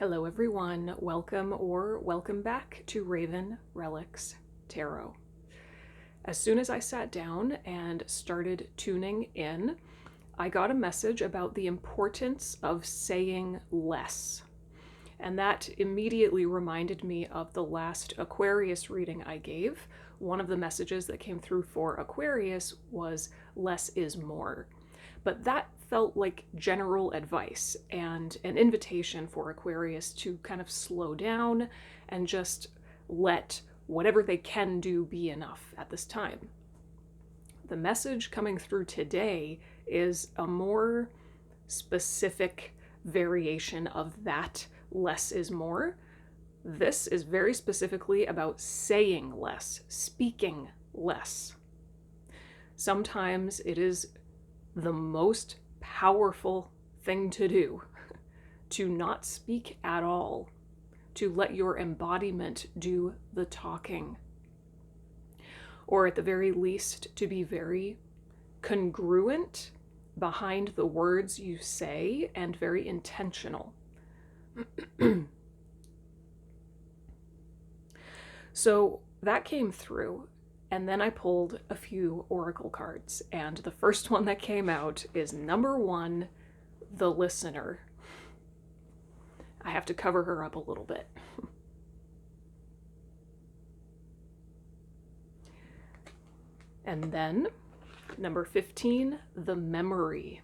Hello everyone, welcome or welcome back to Raven Relics Tarot. As soon as I sat down and started tuning in, I got a message about the importance of saying less. And that immediately reminded me of the last Aquarius reading I gave. One of the messages that came through for Aquarius was less is more. But that felt like general advice and an invitation for Aquarius to kind of slow down and just let whatever they can do be enough at this time. The message coming through today is a more specific variation of that less is more. This is very specifically about saying less, speaking less. Sometimes it is the most powerful thing to do, to not speak at all, to let your embodiment do the talking. Or at the very least, to be very congruent behind the words you say and very intentional. So that came through. And then I pulled a few oracle cards, and the first one that came out is number 1, the listener. I have to cover her up a little bit. And then number 15, the memory.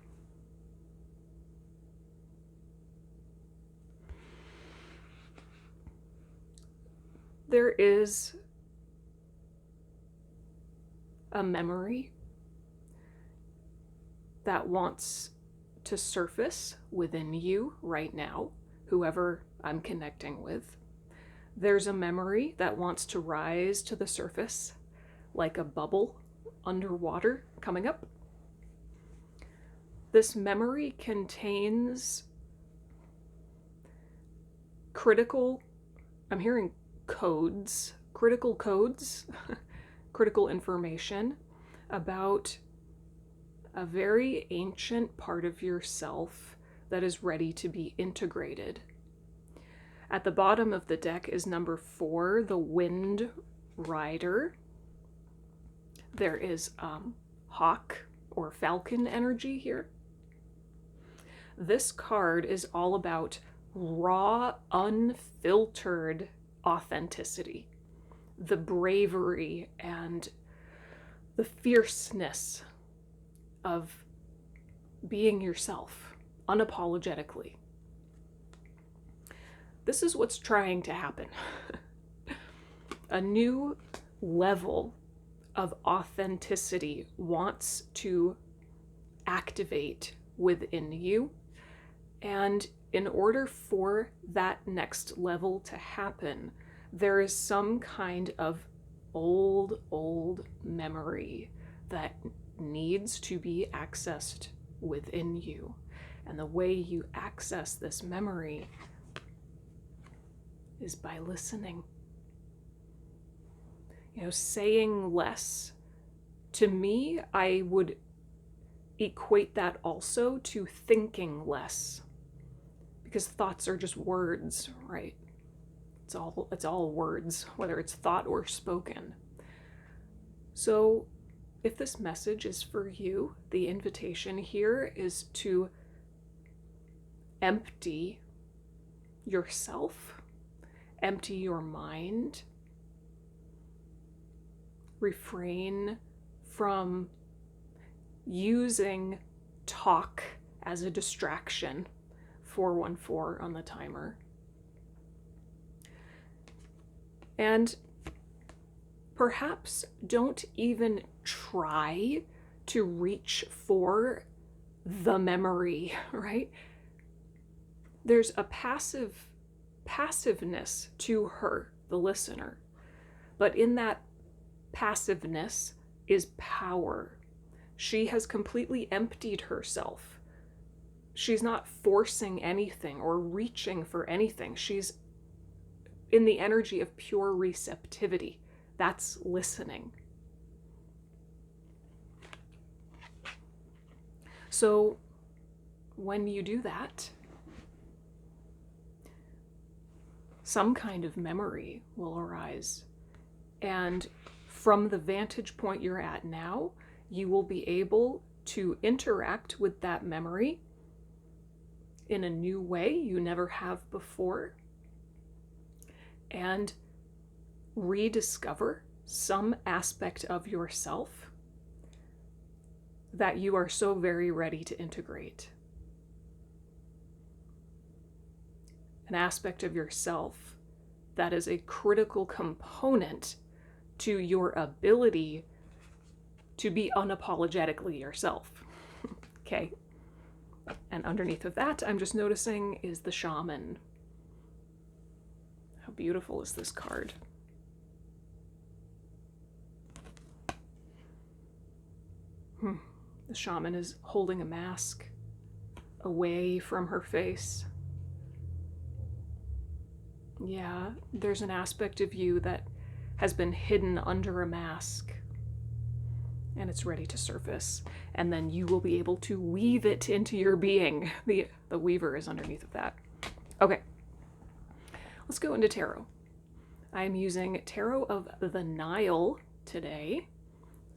There is a memory that wants to surface within you right now, whoever I'm connecting with. There's a memory that wants to rise to the surface like a bubble underwater coming up. This memory contains critical, I'm hearing codes, critical codes, critical information about a very ancient part of yourself that is ready to be integrated. At the bottom of the deck is number 4, the Wind Rider. There is hawk or falcon energy here. This card is all about raw, unfiltered authenticity. The bravery and the fierceness of being yourself unapologetically. This is what's trying to happen. A new level of authenticity wants to activate within you. And in order for that next level to happen, there is some kind of old memory that needs to be accessed within you. And the way you access this memory is by listening. Saying less, to me, I would equate that also to thinking less, because thoughts are just words, right? It's all words, whether it's thought or spoken. So if this message is for you, the invitation here is to empty yourself, empty your mind, refrain from using talk as a distraction. 414 on the timer. And perhaps don't even try to reach for the memory, right? There's a passiveness to her, the listener. But in that passiveness is power. She has completely emptied herself. She's not forcing anything or reaching for anything. She's in the energy of pure receptivity. That's listening. So when you do that, some kind of memory will arise. And from the vantage point you're at now, you will be able to interact with that memory in a new way you never have before, and rediscover some aspect of yourself that you are so very ready to integrate. An aspect of yourself that is a critical component to your ability to be unapologetically yourself. Okay? And underneath of that, I'm just noticing, is the shaman. How beautiful is this card? The shaman is holding a mask away from her face. Yeah, there's an aspect of you that has been hidden under a mask, and it's ready to surface. And then you will be able to weave it into your being. The weaver is underneath of that. Okay, let's go into tarot. I'm using Tarot of the Nile today.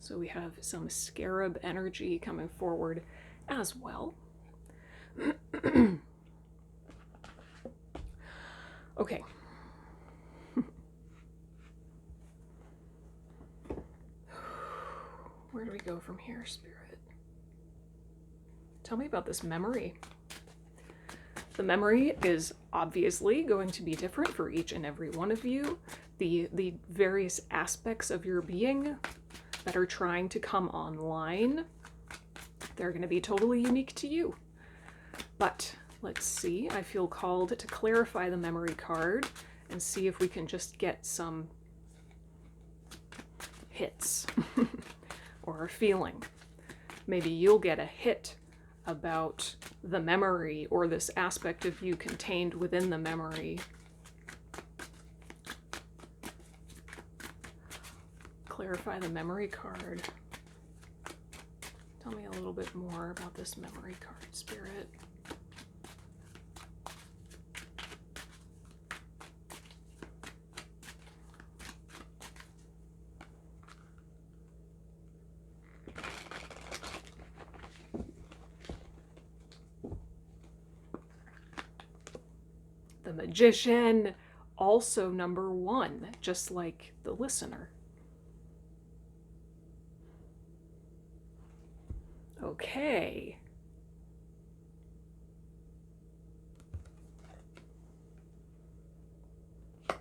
So we have some scarab energy coming forward as well. Okay. Where do we go from here, Spirit? Tell me about this memory. The memory is obviously going to be different for each and every one of you. The various aspects of your being that are trying to come online, they're going to be totally unique to you. But let's see, I feel called to clarify the memory card and see if we can just get some hits or a feeling. Maybe you'll get a hit about the memory or this aspect of you contained within the memory. Clarify the memory card. Tell me a little bit more about this memory card, Spirit. The Magician, also number 1, just like the listener. Okay.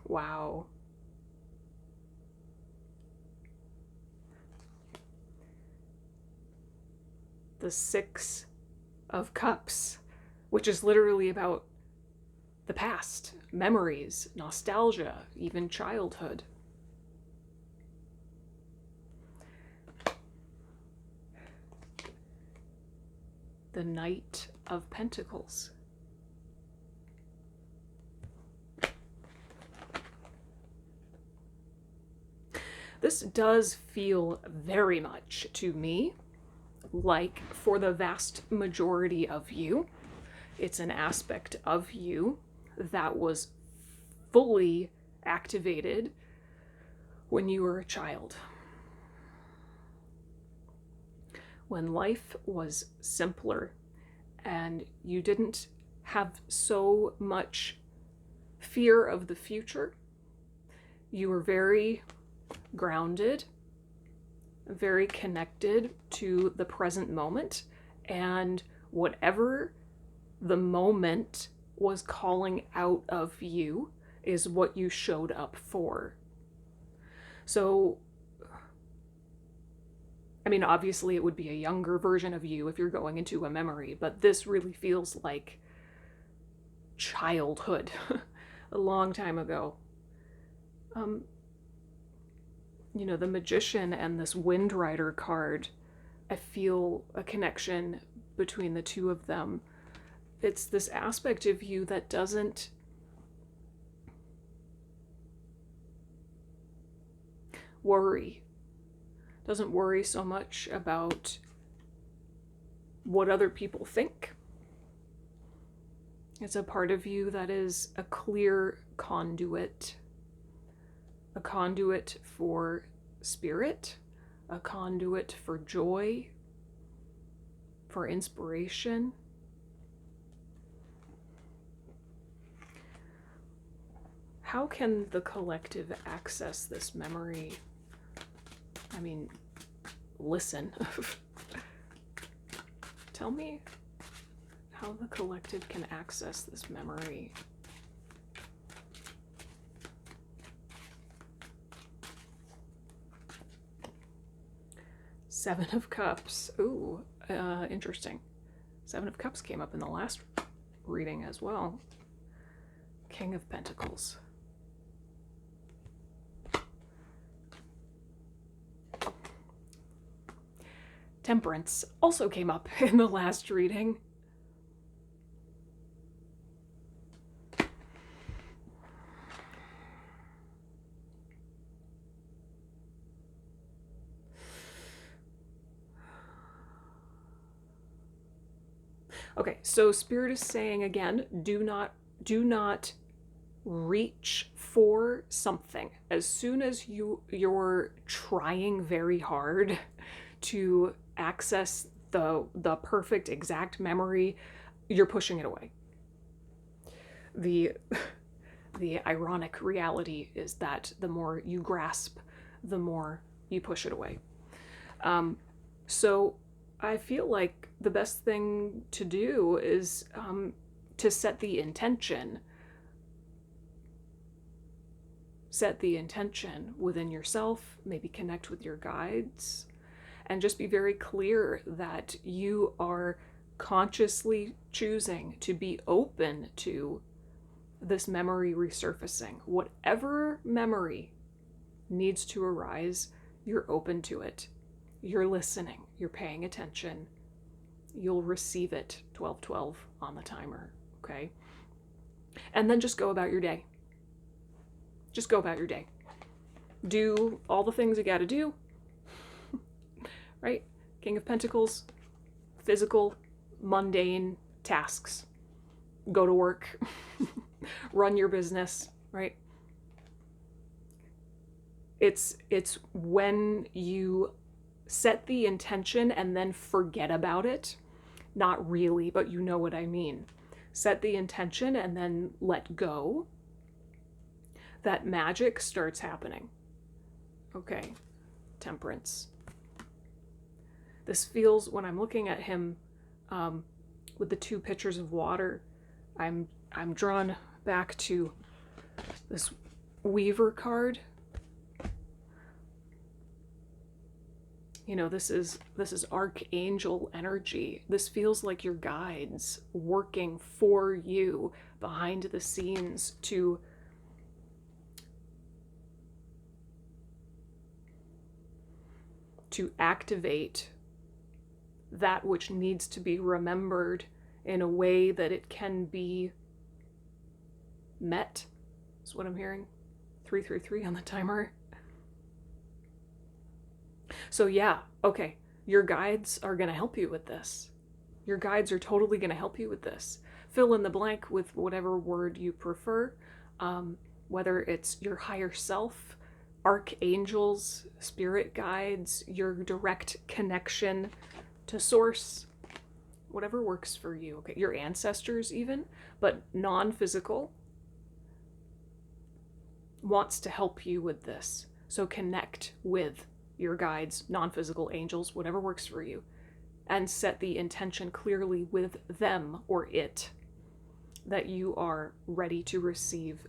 Wow. The 6 of Cups, which is literally about the past, memories, nostalgia, even childhood. The Knight of Pentacles. This does feel very much to me like, for the vast majority of you, it's an aspect of you that was fully activated when you were a child. When life was simpler and you didn't have so much fear of the future, you were very grounded, very connected to the present moment, and whatever the moment was calling out of you is what you showed up for. So, I mean, obviously it would be a younger version of you if you're going into a memory, but this really feels like childhood, a long time ago. You know, the Magician and this Wind Rider card, I feel a connection between the two of them. It's this aspect of you that doesn't worry so much about what other people think. It's a part of you that is a clear conduit. A conduit for spirit, a conduit for joy, for inspiration. How can the collective access this memory? I mean, listen. Tell me how the collective can access this memory. Seven of Cups. Ooh, interesting. Seven of Cups came up in the last reading as well. King of Pentacles. Temperance also came up in the last reading. Okay, so Spirit is saying again, do not reach for something. As soon as you're trying very hard to access the perfect exact memory, you're pushing it away. The ironic reality is that the more you grasp, the more you push it away. So I feel like the best thing to do is to set the intention. Set the intention within yourself, maybe connect with your guides, and just be very clear that you are consciously choosing to be open to this memory resurfacing. Whatever memory needs to arise, you're open to it. You're listening, you're paying attention. You'll receive it 12/12 on the timer, okay? And then just go about your day. Just go about your day. Do all the things you gotta do, right? King of Pentacles, physical, mundane tasks. Go to work, run your business, right? It's when you set the intention and then forget about it. Not really, but you know what I mean. Set the intention and then let go. That magic starts happening. Okay, Temperance. This feels, when I'm looking at him with the two pitchers of water, I'm drawn back to this Weaver card. You know, this is archangel energy. This feels like your guides working for you behind the scenes to activate that which needs to be remembered in a way that it can be met. That's what I'm hearing. 333 on the timer. So yeah, okay, your guides are going to help you with this. Your guides are totally going to help you with this. Fill in the blank with whatever word you prefer, whether it's your higher self, archangels, spirit guides, your direct connection to source, whatever works for you. Okay, your ancestors even, but non-physical, wants to help you with this. So connect with your guides, non-physical angels, whatever works for you, and set the intention clearly with them or it that you are ready to receive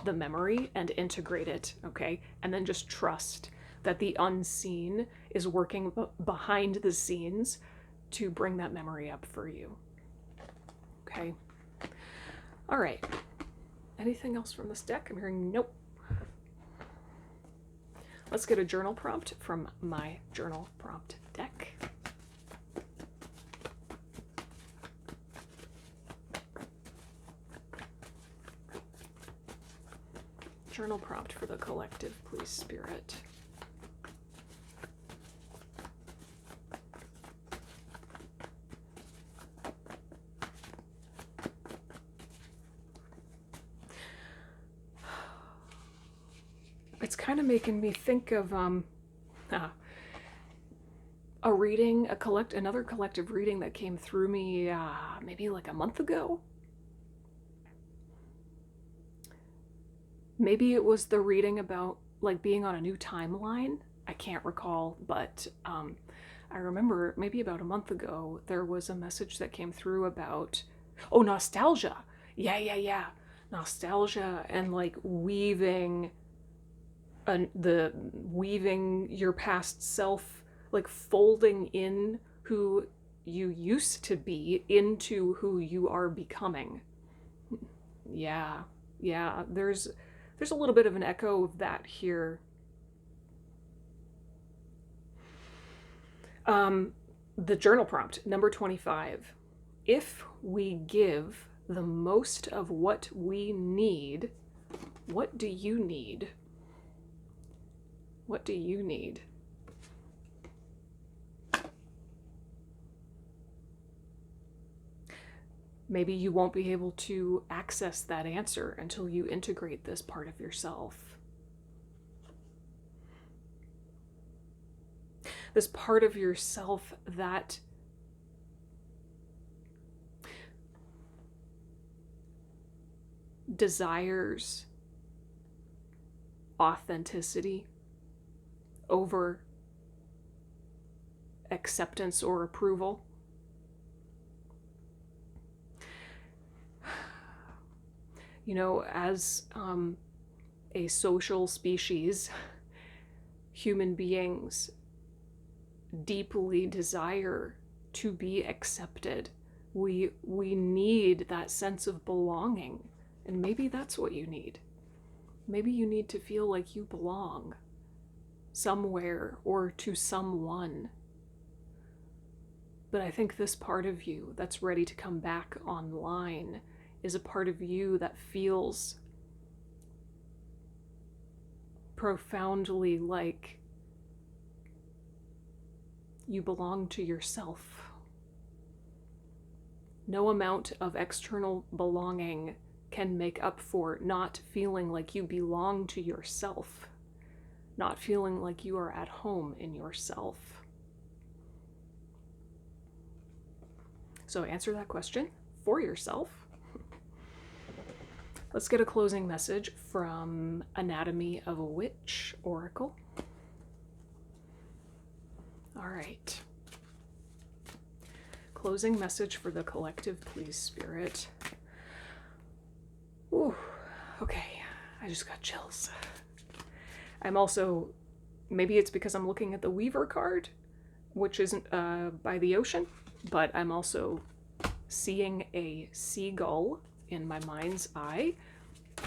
the memory and integrate it, okay? And then just trust that the unseen is working behind the scenes to bring that memory up for you, okay? All right. Anything else from this deck? I'm hearing nope. Let's get a journal prompt from my journal prompt deck. Journal prompt for the collective, please, Spirit. it's kind of making me think of a reading, another collective reading that came through me maybe like a month ago. Maybe it was the reading about like being on a new timeline. I can't recall, but I remember maybe about a month ago there was a message that came through about nostalgia. Yeah. Nostalgia and like weaving your past self, like folding in who you used to be into who you are becoming. Yeah. There's a little bit of an echo of that here. The journal prompt, number 25. If we give the most of what we need, what do you need? What do you need? Maybe you won't be able to access that answer until you integrate this part of yourself. This part of yourself that desires authenticity over acceptance or approval. You know, as a social species, human beings deeply desire to be accepted. We need that sense of belonging, and maybe that's what you need. Maybe you need to feel like you belong somewhere or to someone. But I think this part of you that's ready to come back online is a part of you that feels profoundly like you belong to yourself. No amount of external belonging can make up for not feeling like you belong to yourself, not feeling like you are at home in yourself. So answer that question for yourself. Let's get a closing message from Anatomy of a Witch Oracle. All right. Closing message for the collective, please, Spirit. Ooh, okay. I just got chills. I'm also, maybe it's because I'm looking at the Weaver card, which isn't by the ocean, but I'm also seeing a seagull in my mind's eye.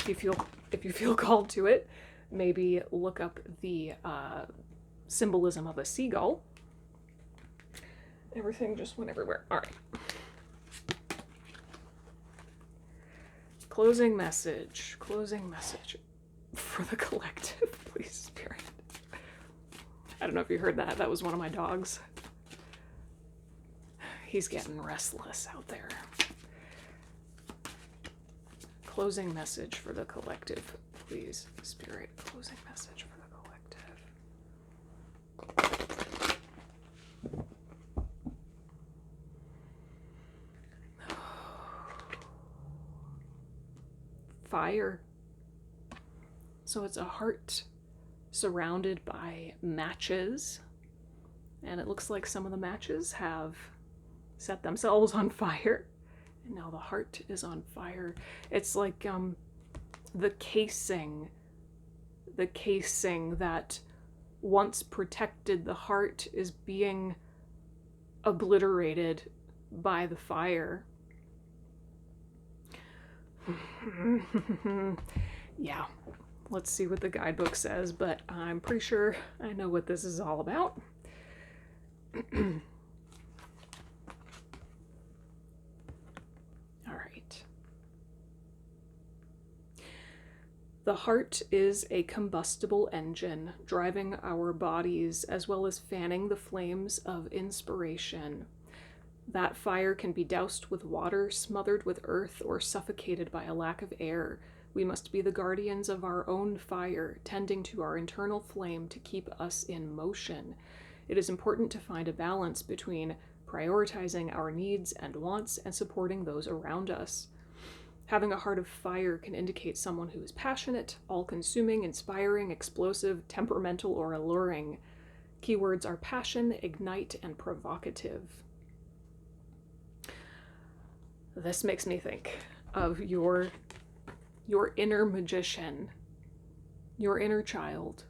If you feel called to it, maybe look up the symbolism of a seagull. Everything just went everywhere. All right. Closing message for the collective, please, Spirit. I don't know if you heard that. That was one of my dogs. He's getting restless out there. Closing message for the collective, please, Spirit. Closing message for the collective. Fire. So it's a heart surrounded by matches, and it looks like some of the matches have set themselves on fire. And now the heart is on fire. It's like the casing that once protected the heart is being obliterated by the fire. Yeah, let's see what the guidebook says, but I'm pretty sure I know what this is all about. All right. The heart is a combustible engine driving our bodies as well as fanning the flames of inspiration. That fire can be doused with water, smothered with earth, or suffocated by a lack of air. We must be the guardians of our own fire, tending to our internal flame to keep us in motion. It is important to find a balance between prioritizing our needs and wants and supporting those around us. Having a heart of fire can indicate someone who is passionate, all-consuming, inspiring, explosive, temperamental, or alluring. Keywords are passion, ignite, and provocative. This makes me think of your inner magician, your inner child,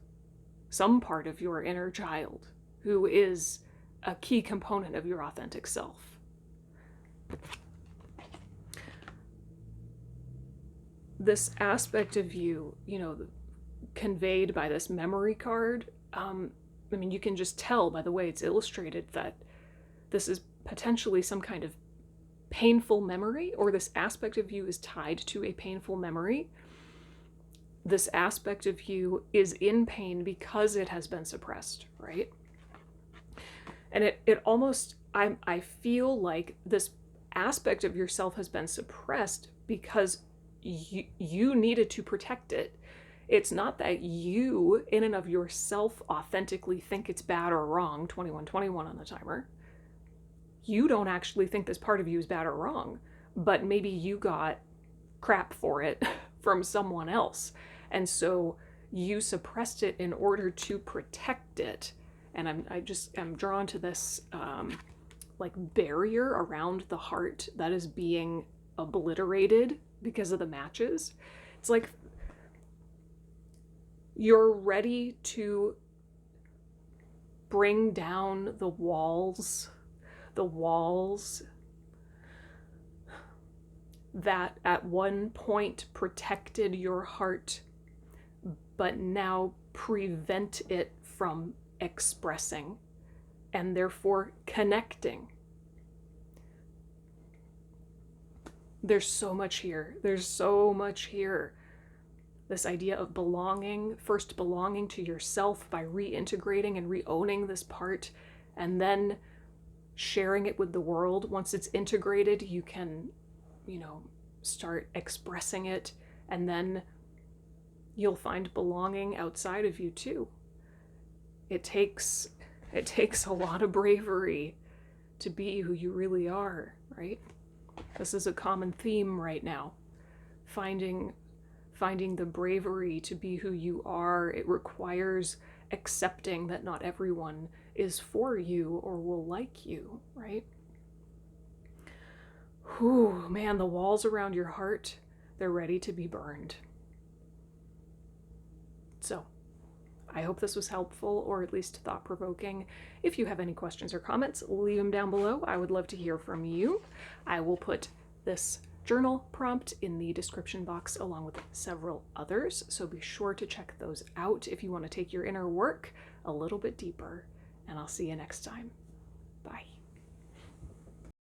some part of your inner child who is a key component of your authentic self. This aspect of you, conveyed by this memory card, you can just tell by the way it's illustrated that this is potentially some kind of painful memory, or this aspect of you is tied to a painful memory. This aspect of you is in pain because it has been suppressed, right? And it almost, I feel like this aspect of yourself has been suppressed because you needed to protect it. It's not that you, in and of yourself, authentically think it's bad or wrong, 2121 on the timer. You don't actually think this part of you is bad or wrong, but maybe you got crap for it from someone else. And so you suppressed it in order to protect it. And I'm drawn to this like barrier around the heart that is being obliterated because of the matches. It's like you're ready to bring down the walls that at one point protected your heart, but now prevent it from expressing and therefore connecting. There's so much here. There's so much here. This idea of belonging, first belonging to yourself by reintegrating and re-owning this part, and then sharing it with the world. Once it's integrated, you can, start expressing it, and then you'll find belonging outside of you too. It takes a lot of bravery to be who you really are, right? This is a common theme right now. Finding the bravery to be who you are. It requires accepting that not everyone is for you or will like you, right? Whew, man, the walls around your heart, they're ready to be burned. So, I hope this was helpful, or at least thought-provoking. If you have any questions or comments, leave them down below. I would love to hear from you. I will put this journal prompt in the description box along with several others, so be sure to check those out if you want to take your inner work a little bit deeper. And I'll see you next time. Bye.